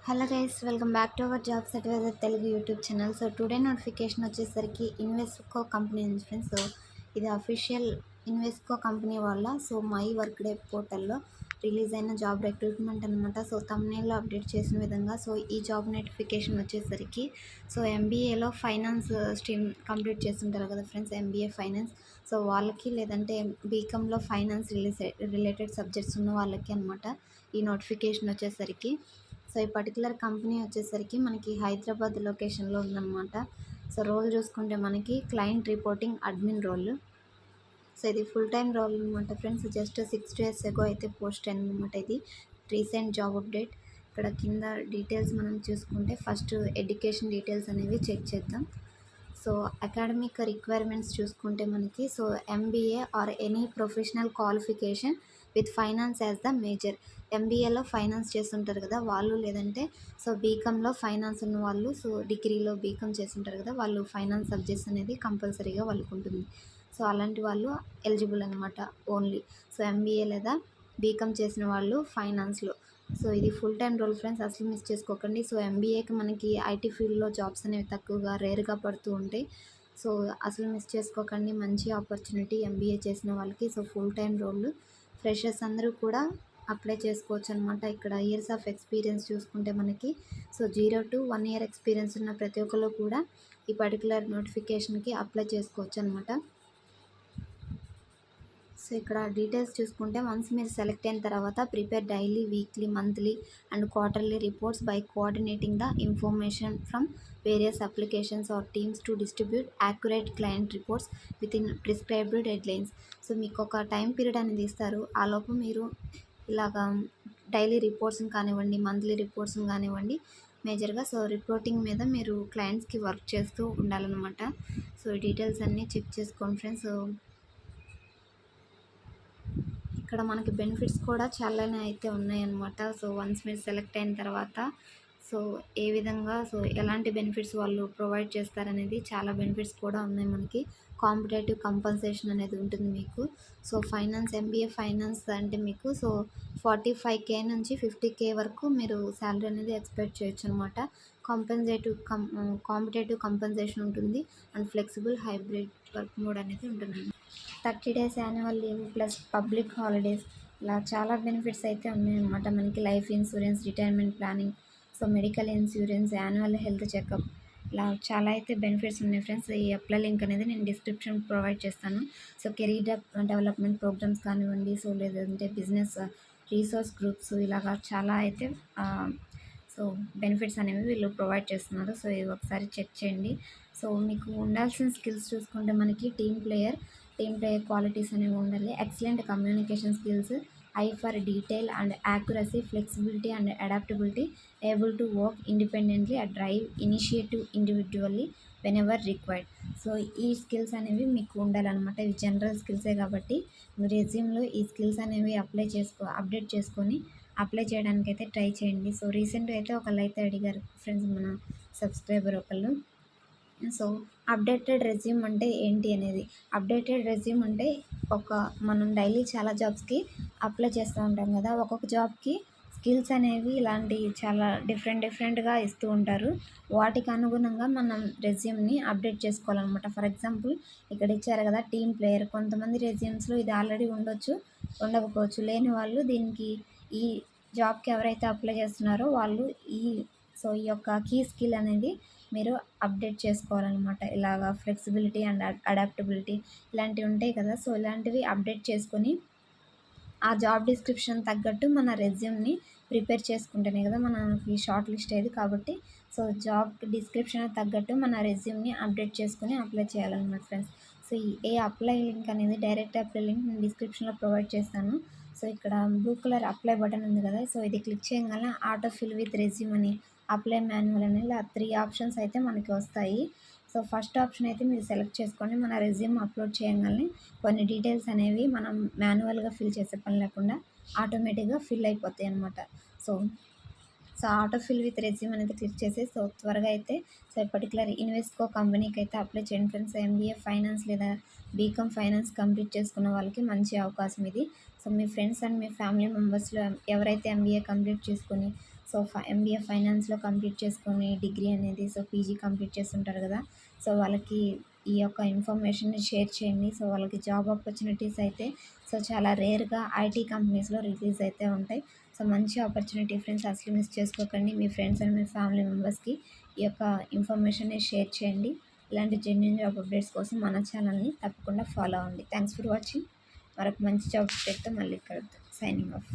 Hello guys, welcome back to our jobs adviser Telugu YouTube channel. So today notification వచ్చేసరికి Invesco company నుంచి friends. So ఇది official Invesco company వాళ్ళ my work day పోర్టల్లో release అయిన job recruitment అనమాట. So thumbnail లో update చేసిన విధంగా ఈ జాబ్ నోటిఫికేషన్ వచ్చేసరికి ఎంబీఏలో ఫైనాన్స్ స్ట్రీమ్ కంప్లీట్ చేస్తుంటారు కదా ఫ్రెండ్స్, ఎంబీఏ ఫైనాన్స్. వాళ్ళకి లేదంటే బీకామ్లో ఫైనాన్స్ రిలేటెడ్ సబ్జెక్ట్స్ ఉన్న వాళ్ళకి అనమాట ఈ నోటిఫికేషన్ వచ్చేసరికి. ఈ పర్టికులర్ కంపెనీ వచ్చేసరికి మనకి హైదరాబాద్ లొకేషన్లో ఉందన్నమాట. రోల్ చూసుకుంటే మనకి క్లయింట్ రిపోర్టింగ్ అడ్మిన్ రోల్. ఇది ఫుల్ టైం రోల్ అనమాట ఫ్రెండ్స్. జస్ట్ 6 days ఎగో అయితే పోస్ట్ అయిందనమాట. ఇది రీసెంట్ జాబ్ అప్డేట్. ఇక్కడ కింద డీటెయిల్స్ మనం చూసుకుంటే ఫస్ట్ ఎడ్యుకేషన్ డీటెయిల్స్ అనేవి చెక్ చేద్దాం. అకాడమిక్ రిక్వైర్మెంట్స్ చూసుకుంటే మనకి MBA or any professional qualification with finance as the major. ఎంబీఏలో ఫైనాన్స్ చేస్తుంటారు కదా వాళ్ళు, లేదంటే బీకామ్లో ఫైనాన్స్ ఉన్న వాళ్ళు, డిగ్రీలో బీకామ్ చేస్తుంటారు కదా వాళ్ళు, ఫైనాన్స్ సబ్జెక్ట్స్ అనేది కంపల్సరీగా వాళ్ళకు ఉంటుంది. అలాంటి వాళ్ళు ఎలిజిబుల్ అనమాట ఓన్లీ. ఎంబీఏ లేదా బీకామ్ చేసిన వాళ్ళు ఫైనాన్స్లో. ఇది ఫుల్ టైం రోల్ ఫ్రెండ్స్, అసలు మిస్ చేసుకోకండి. ఎంబీఏకి మనకి ఐటీ ఫీల్డ్లో జాబ్స్ అనేవి తక్కువగా రేర్గా పడుతూ ఉంటాయి. అసలు మిస్ చేసుకోకండి, మంచి ఆపర్చునిటీ ఎంబీఏ చేసిన వాళ్ళకి. ఫుల్ టైం రోల్, ఫ్రెషర్స్ అందరూ కూడా అప్లై చేసుకోవచ్చు అనమాట. ఇక్కడ ఇయర్స్ ఆఫ్ ఎక్స్పీరియన్స్ చూసుకుంటే మనకి 0 to 1 year ఎక్స్పీరియన్స్ ఉన్న ప్రతి ఒక్కరు కూడా ఈ పర్టికులర్ నోటిఫికేషన్కి అప్లై చేసుకోవచ్చు అనమాట. ఇక్కడ డీటెయిల్స్ చూసుకుంటే వన్స్ మీరు సెలెక్ట్ అయిన తర్వాత prepare daily, weekly, monthly and quarterly reports by coordinating the information from various applications or teams to distribute accurate client reports within prescribed deadlines. మీకు ఒక టైం పీరియడ్ అనేది ఇస్తారు. ఆలోపు మీరు ఇలాగా డైలీ రిపోర్ట్స్ని కానివ్వండి, మంత్లీ రిపోర్ట్స్ని కానివ్వండి, మేజర్గా రిపోర్టింగ్ మీద మీరు క్లయింట్స్కి వర్క్ చేస్తూ ఉండాలన్నమాట. ఈ డీటెయిల్స్ అన్నీ చెక్ చేసుకోండి ఫ్రెండ్స్. ఇక్కడ మనకి బెనిఫిట్స్ కూడా చాలానే అయితే ఉన్నాయన్నమాట. వన్స్ మీరు సెలెక్ట్ అయిన తర్వాత ఏ విధంగా ఎలాంటి బెనిఫిట్స్ వాళ్ళు ప్రొవైడ్ చేస్తారనేది చాలా బెనిఫిట్స్ కూడా ఉన్నాయి మనకి. కాంపిటేటివ్ కంపన్సేషన్ అనేది ఉంటుంది మీకు. ఫైనాన్స్, ఎంబీఏ ఫైనాన్స్ అంటే మీకు 45K నుంచి 50K వరకు మీరు శాలరీ అనేది ఎక్స్పెక్ట్ చేయొచ్చు అనమాట. కాంపిటేటివ్ కంపన్సేషన్ ఉంటుంది and flexible hybrid work mode అనేది ఉంటుంది. 30 days annual leave plus public holidays, ఇలా చాలా బెనిఫిట్స్ అయితే ఉన్నాయన్నమాట మనకి. Life insurance, retirement planning, medical insurance, annual health checkup, ఇలా చాలా అయితే బెనిఫిట్స్ ఉన్నాయి ఫ్రెండ్స్. ఈ అప్లై లింక్ అనేది నేను డిస్క్రిప్షన్ ప్రొవైడ్ చేస్తాను. కెరీర్ డెవలప్మెంట్ ప్రోగ్రామ్స్ కానివ్వండి, లేదంటే బిజినెస్ రీసోర్స్ గ్రూప్స్, ఇలాగా చాలా అయితే బెనిఫిట్స్ అనేవి వీళ్ళు ప్రొవైడ్ చేస్తున్నారు. ఇది ఒకసారి చెక్ చేయండి. మీకు ఉండాల్సిన స్కిల్స్ చూసుకుంటే మనకి టీమ్ ప్లేయర్ క్వాలిటీస్ అనేవి ఉండాలి. Excellent communication skills, I for detail and accuracy, flexibility and adaptability, able to work independently, drive initiative individually when ever required. ఈ స్కిల్స్ అనేవి మీకు ఉండాలన్నమాట. ఇవి జనరల్ స్కిల్సే కాబట్టి మీ రెజ్యూమ్లో ఈ స్కిల్స్ అనేవి అప్డేట్ చేసుకొని అప్లై చేయడానికి అయితే ట్రై చేయండి. రీసెంట్గా అయితే ఒకళ్ళు అయితే అడిగారు ఫ్రెండ్స్, మన సబ్స్క్రైబర్ ఒకళ్ళు. అప్డేటెడ్ రెజ్యూమ్ అంటే ఏంటి అనేది. అప్డేటెడ్ రెజ్యూమ్ అంటే మనం డైలీ చాలా జాబ్స్కి అప్లై చేస్తూ ఉంటాం కదా, ఒక్కొక్క జాబ్కి స్కిల్స్ అనేవి ఇలాంటి చాలా డిఫరెంట్గా ఇస్తూ ఉంటారు. వాటికి అనుగుణంగా మనం రెజ్యూమ్ని అప్డేట్ చేసుకోవాలన్నమాట. ఫర్ ఎగ్జాంపుల్ ఇక్కడ ఇచ్చారు కదా టీమ్ ప్లేయర్, కొంతమంది రెజ్యూమ్స్లో ఇది ఆల్రెడీ ఉండకపోవచ్చు. లేని వాళ్ళు దీనికి ఈ జాబ్కి ఎవరైతే అప్లై చేస్తున్నారో వాళ్ళు ఈ యొక్క కీ స్కిల్ అనేది మీరు అప్డేట్ చేసుకోవాలన్నమాట. ఇలాగా ఫ్లెక్సిబిలిటీ అండ్ అడాప్టబిలిటీ ఇలాంటివి ఉంటాయి కదా. ఇలాంటివి అప్డేట్ చేసుకొని ఆ జాబ్ డిస్క్రిప్షన్ తగ్గట్టు మన రెజ్యూమ్ని ప్రిపేర్ చేసుకుంటేనే కదా మనకి షార్ట్ లిస్ట్ అయ్యేది. కాబట్టి జాబ్ డిస్క్రిప్షన్ తగ్గట్టు మన రెజ్యూమ్ని అప్డేట్ చేసుకొని అప్లై చేయాలన్నమాట ఫ్రెండ్స్. ఏ అప్లై లింక్ అనేది, డైరెక్ట్ అప్లై లింక్ నేను డిస్క్రిప్షన్లో ప్రొవైడ్ చేస్తాను. ఇక్కడ బ్లూ కలర్ అప్లై బటన్ ఉంది కదా, ఇది క్లిక్ చేయగానే ఆటో ఫిల్ విత్ రెజ్యూమ్ అని, అప్లై మాన్యువల్ అని, ఇలా 3 ఆప్షన్స్ అయితే మనకి వస్తాయి. ఫస్ట్ ఆప్షన్ అయితే మీరు సెలెక్ట్ చేసుకోండి. మన రెజ్యూమ్ అప్లోడ్ చేయగానే కొన్ని డీటెయిల్స్ అనేవి మనం మాన్యువల్గా ఫిల్ చేసే పని లేకుండా ఆటోమేటిక్గా ఫిల్ అయిపోతాయి అన్నమాట. ఆటో ఫిల్ విత్ రెజ్యూమ్ అనేది క్లిక్ చేసి త్వరగా అయితే పర్టికులర్ ఇన్వెస్కో కంపెనీకి అయితే అప్లై చేయండి ఫ్రెండ్స్. ఎంబీఏ ఫైనాన్స్ లేదా బీకామ్ ఫైనాన్స్ కంప్లీట్ చేసుకున్న వాళ్ళకి మంచి అవకాశం ఇది. మీ ఫ్రెండ్స్ అండ్ మీ ఫ్యామిలీ మెంబర్స్లో ఎవరైతే ఎంబీఏ కంప్లీట్ చేసుకొని సో ఎంబీఏ ఫైనాన్స్లో కంప్లీట్ చేసుకొని డిగ్రీ అనేది సో పీజీ కంప్లీట్ చేస్తుంటారు కదా, సో వాళ్ళకి ఈ యొక్క ఇన్ఫర్మేషన్ని షేర్ చేయండి. సో వాళ్ళకి జాబ్ ఆపర్చునిటీస్ అయితే సో చాలా రేర్గా ఐటీ కంపెనీస్లో రిలీజ్ అయితే ఉంటాయి. సో మంచి ఆపర్చునిటీ ఫ్రెండ్స్, అసలు మిస్ చేసుకోకండి. మీ ఫ్రెండ్స్ అండ్ మీ ఫ్యామిలీ మెంబర్స్కి ఈ యొక్క ఇన్ఫర్మేషన్ని షేర్ చేయండి. ఇలాంటి జెన్యూన్ జాబ్ అప్డేట్స్ కోసం మన ఛానల్ని తప్పకుండా ఫాలో అవ్వండి. Thanks for watching. మరొక మంచి జాబ్ అప్డేట్తో మళ్ళీ కలుద్దాం. Signing off.